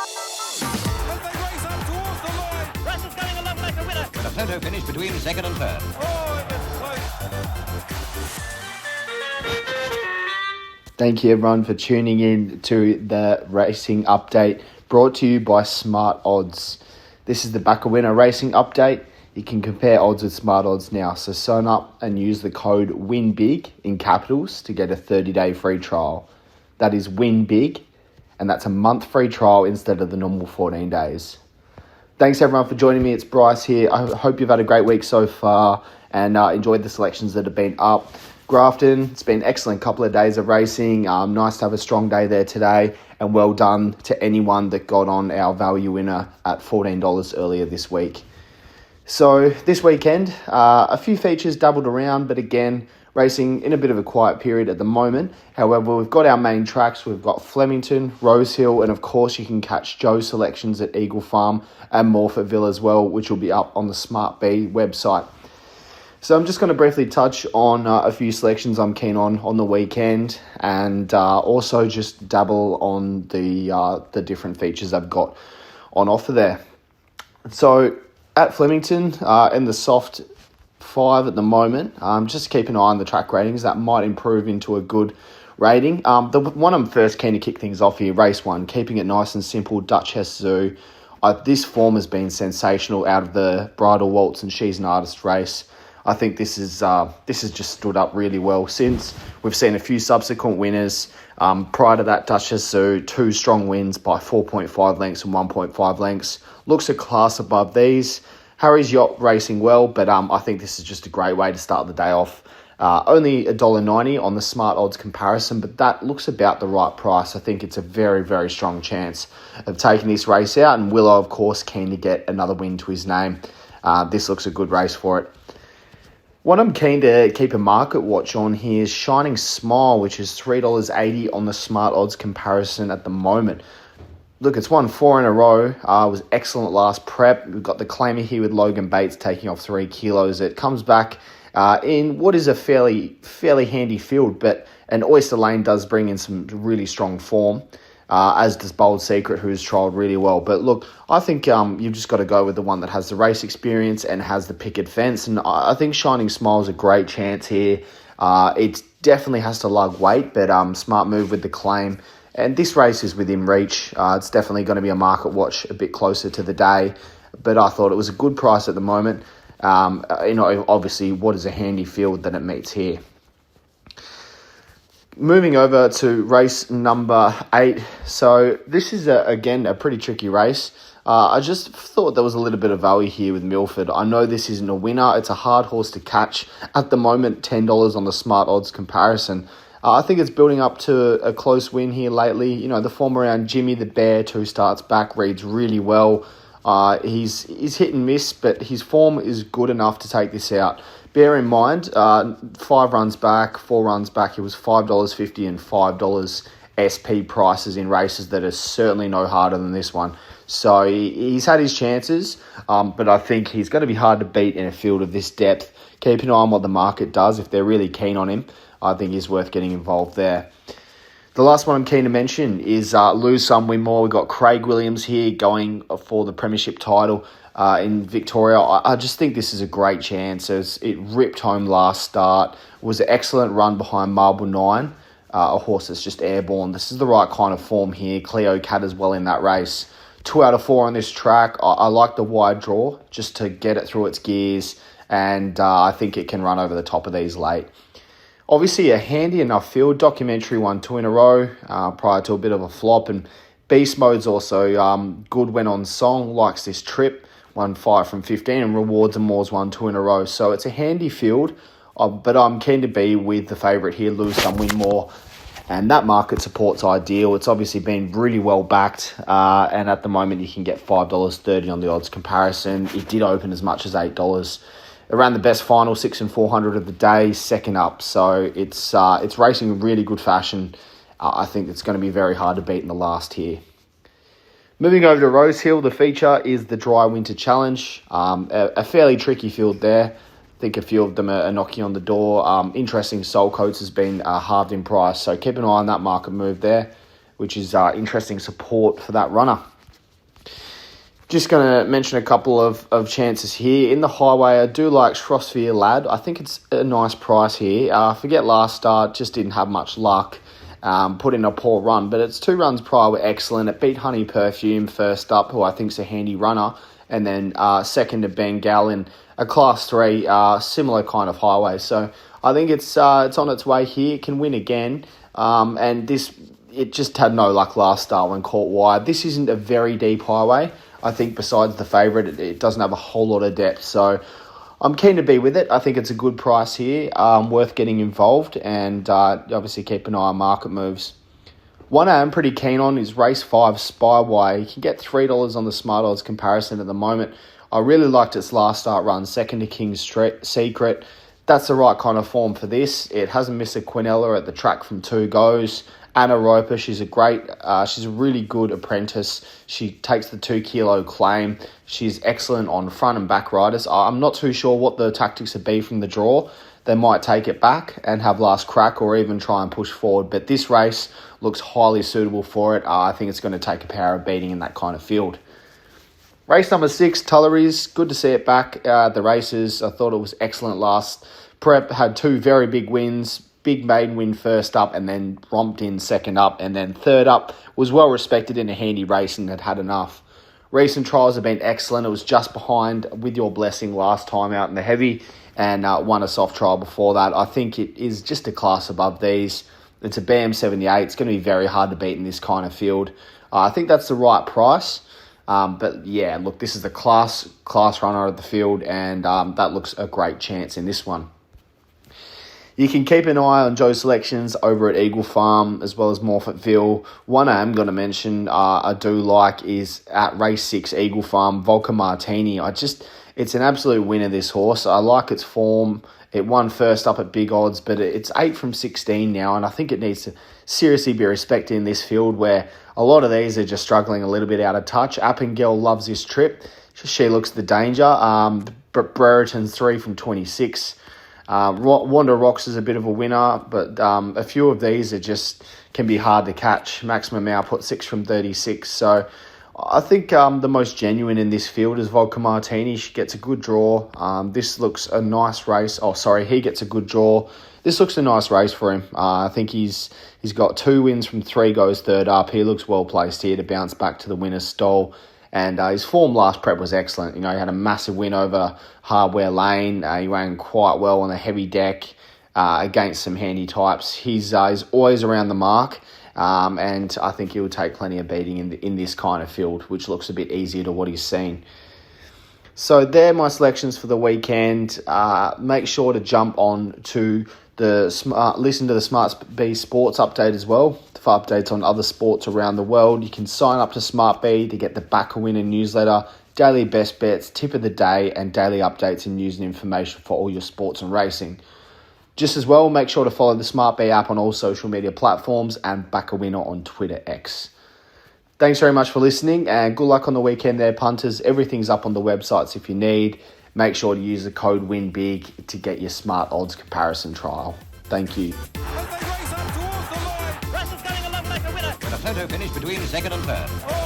As they race up towards the line. Bryce is going along like a winner. With a photo finish between second and third. Oh, it was close. Thank you everyone for tuning in to the racing update brought to you by Smart Odds. This is the Backer Winner racing update. You can compare odds with Smart Odds now. So sign up and use the code WINBIG in capitals to get a 30-day free trial. That is WINBIG, and that's a month free trial instead of the normal 14 days. Thanks everyone for joining me. It's Bryce here. I hope you've had a great week so far and enjoyed the selections that have been up. Grafton, it's been an excellent couple of days of racing. Nice to have a strong day there today, and well done to anyone that got on our value winner at $14 earlier this week. So this weekend, a few features doubled around, but again, racing in a bit of a quiet period at the moment. However, we've got our main tracks. We've got Flemington, Rosehill, and of course you can catch Joe's selections at Eagle Farm and Morphettville as well, which will be up on the SmartB website. So I'm just going to briefly touch on a few selections I'm keen on the weekend, and also just dabble on the different features I've got on offer there. So at Flemington, in the soft 5 at the moment, just keep an eye on the track ratings. That might improve into a good rating. The one I'm first keen to kick things off here, race 1, keeping it nice and simple, Duchess Zoo. This form has been sensational out of the Bridal Waltz and She's an Artist race. I think this has just stood up really well since. We've seen a few subsequent winners. Prior to that, Duchess Zoo, 2 strong wins by 4.5 lengths and 1.5 lengths. Looks a class above these. Harry's Yacht racing well, but I think this is just a great way to start the day off. Only $1.90 on the Smart Odds comparison, but that looks about the right price. I think it's a very, very strong chance of taking this race out, and Willow, of course, keen to get another win to his name. This looks a good race for it. What I'm keen to keep a market watch on here is Shining Smile, which is $3.80 on the Smart Odds comparison at the moment. Look, it's won 4 in a row. It was excellent last prep. We've got the claimer here with Logan Bates taking off 3 kilos. It comes back in what is a fairly handy field, and Oyster Lane does bring in some really strong form, as does Bold Secret, who's trialled really well. But look, I think you've just got to go with the one that has the race experience and has the picket fence, and I think Shining Smile is a great chance here. It definitely has to lug weight, but smart move with the claim. And this race is within reach. It's definitely going to be a market watch a bit closer to the day, but I thought it was a good price at the moment. Obviously, what is a handy field that it meets here. Moving over to race number 8. So this is, again, a pretty tricky race. I just thought there was a little bit of value here with Milford. I know this isn't a winner. It's a hard horse to catch. At the moment, $10 on the Smart Odds comparison. I think it's building up to a close win here lately. You know, the form around Jimmy the Bear, 2 starts back, reads really well. He's hit and miss, but his form is good enough to take this out. Bear in mind, 5 runs back, 4 runs back, it was $5.50 and $5 SP prices in races that are certainly no harder than this one. So he's had his chances, but I think he's going to be hard to beat in a field of this depth. Keep an eye on what the market does. If they're really keen on him, I think he's worth getting involved there. The last one I'm keen to mention is Lose Some, Win More. We've got Craig Williams here going for the premiership title in Victoria. I just think this is a great chance as it ripped home last start. It was an excellent run behind Marble 9, a horse that's just airborne. This is the right kind of form here. Cleo Cat as well in that race. 2 out of 4 on this track. I like the wide draw just to get it through its gears, and I think it can run over the top of these late. Obviously, a handy enough field. Documentary won 2 in a row prior to a bit of a flop. And Beast Mode's also good when on song, likes this trip. Won 5 from 15, and Rewards and More's won 2 in a row. So it's a handy field, but I'm keen to be with the favourite here, Lose Some, Win More. And that market support's ideal. It's obviously been really well backed, and at the moment you can get $5.30 on the odds comparison. It did open as much as $8. Around the best final, 6 and 400 of the day, second up. So it's racing in really good fashion. I think it's going to be very hard to beat in the last here. Moving over to Rosehill, the feature is the Dry Winter Challenge. A fairly tricky field there. I think a few of them are knocking on the door. Interesting, Soul Coats has been halved in price. So keep an eye on that market move there, which is interesting support for that runner. Just going to mention a couple of chances here. In the highway, I do like Shropshire Lad. I think it's a nice price here. Forget last start, just didn't have much luck. Put in a poor run, but its 2 runs prior were excellent. It beat Honey Perfume first up, who I think is a handy runner, and then second to Bengal in a Class 3 similar kind of highway. So I think it's on its way here. It can win again, and it just had no luck last start when caught wide. This isn't a very deep highway. I think besides the favourite, it doesn't have a whole lot of depth. So I'm keen to be with it. I think it's a good price here, worth getting involved, and obviously keep an eye on market moves. One I'm pretty keen on is Race 5 Spyway. You can get $3 on the Smart Odds comparison at the moment. I really liked its last start run, second to King's Secret. That's the right kind of form for this. It hasn't missed a Quinella at the track from 2 goes. Anna Roper, she's a really good apprentice. She takes the 2 kilo claim. She's excellent on front and back riders. I'm not too sure what the tactics would be from the draw. They might take it back and have last crack or even try and push forward. But this race looks highly suitable for it. I think it's going to take a power of beating in that kind of field. Race number 6, Tullery's. Good to see it back. The races, I thought it was excellent last prep. Had 2 very big wins. Big maiden win first up and then romped in second up, and then third up was well respected in a handy race and had enough. Recent trials have been excellent. It was just behind With Your Blessing last time out in the heavy and won a soft trial before that. I think it is just a class above these. It's a BM78. It's going to be very hard to beat in this kind of field. I think that's the right price. But yeah, look, this is a class runner of the field, and that looks a great chance in this one. You can keep an eye on Joe's selections over at Eagle Farm as well as Morfettville. One I am going to mention I do like is at Race 6 Eagle Farm, Volca Martini. It's an absolute winner, this horse. I like its form. It won first up at big odds, but it's 8 from 16 now, and I think it needs to seriously be respected in this field where a lot of these are just struggling a little bit out of touch. Appengel loves this trip. She looks the danger. Brereton's 3 from 26. Wanda Rocks is a bit of a winner, but a few of these can be hard to catch. Maximum Output 6 from 36. So I think the most genuine in this field is Volca Martini. She gets a good draw. This looks a nice race. He gets a good draw. This looks a nice race for him. I think he's got 2 wins from 3 goes third up. He looks well placed here to bounce back to the winner's stall. And his form last prep was excellent. He had a massive win over Hardware Lane. He ran quite well on a heavy deck against some handy types. He's always around the mark, and I think he'll take plenty of beating in this kind of field, which looks a bit easier to what he's seen. So they're my selections for the weekend. Make sure to jump on to listen to the SmartB Sports update as well for updates on other sports around the world. You can sign up to SmartB to get the Back a Winner newsletter, daily best bets, tip of the day, and daily updates and news and information for all your sports and racing. Just as well, make sure to follow the SmartB app on all social media platforms and Back a Winner on Twitter X. Thanks very much for listening, and good luck on the weekend there, punters. Everything's up on the websites if you need. Make sure to use the code WINBIG to get your Smart Odds comparison trial. Thank you. As they race up towards the line. With a photo finish between second and third.